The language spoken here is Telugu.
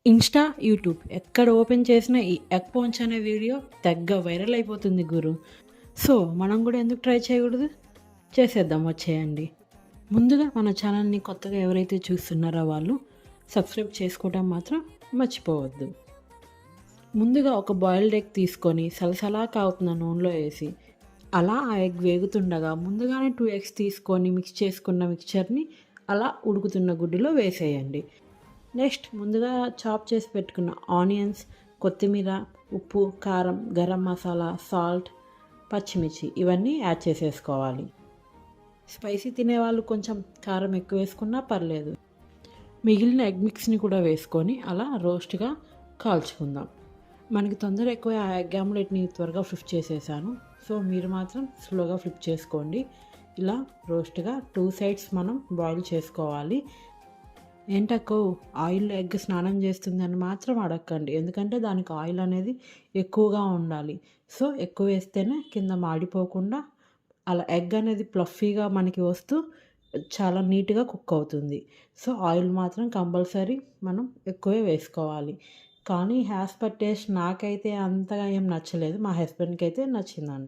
ఇన్స్టా, యూట్యూబ్ ఎక్కడ ఓపెన్ చేసినా ఈ ఎగ్ పోంచ్ అనే వీడియో తెగ వైరల్ అయిపోతుంది గురు. సో మనం కూడా ఎందుకు ట్రై చేయకూడదు? చేసేద్దాం, వచ్చేయండి. ముందుగా మన ఛానల్ని కొత్తగా ఎవరైతే చూస్తున్నారో వాళ్ళు సబ్స్క్రైబ్ చేసుకోవడం మాత్రం మర్చిపోవద్దు. ముందుగా ఒక బాయిల్డ్ ఎగ్ తీసుకొని సలసలా కాగుతున్న నూనెలో వేసి అలా ఆ ఎగ్ వేగుతుండగా ముందుగానే 2 ఎగ్స్ తీసుకొని మిక్స్ చేసుకున్న మిక్చర్ని అలా ఉడుకుతున్న గుడ్డులో వేసేయండి. నెక్స్ట్ ముందుగా చాప్ చేసి పెట్టుకున్న ఆనియన్స్, కొత్తిమీర, ఉప్పు, కారం, గరం మసాలా, సాల్ట్, పచ్చిమిర్చి ఇవన్నీ యాడ్ చేసేసుకోవాలి. స్పైసీ తినేవాళ్ళు కొంచెం కారం ఎక్కువ వేసుకున్నా పర్లేదు. మిగిలిన ఎగ్ మిక్స్ని కూడా వేసుకొని అలా రోస్ట్గా కాల్చుకుందాం. మనకి తొందర ఎక్కువ ఆ ఎగ్ ఆమ్లెట్ని త్వరగా ఫ్లిప్ చేసేసాను. సో మీరు మాత్రం స్లోగా ఫ్లిప్ చేసుకోండి. ఇలా రోస్ట్గా 2 సైడ్స్ మనం బాయిల్ చేసుకోవాలి. ఏంటక్కో ఆయిల్ ఎగ్ స్నానం చేస్తుందని మాత్రం అడగండి, ఎందుకంటే దానికి ఆయిల్ అనేది ఎక్కువగా ఉండాలి. సో ఎక్కువ వేస్తేనే కింద మాడిపోకుండా అలా ఎగ్ అనేది ప్లఫీగా మనకి వస్తూ చాలా నీట్గా కుక్ అవుతుంది. సో ఆయిల్ మాత్రం కంపల్సరీ మనం ఎక్కువే వేసుకోవాలి. కానీ యాజ్ పర్ టేస్ట్ నాకైతే అంతగా ఏం నచ్చలేదు, మా హస్బెండ్కి అయితే నచ్చిందండి.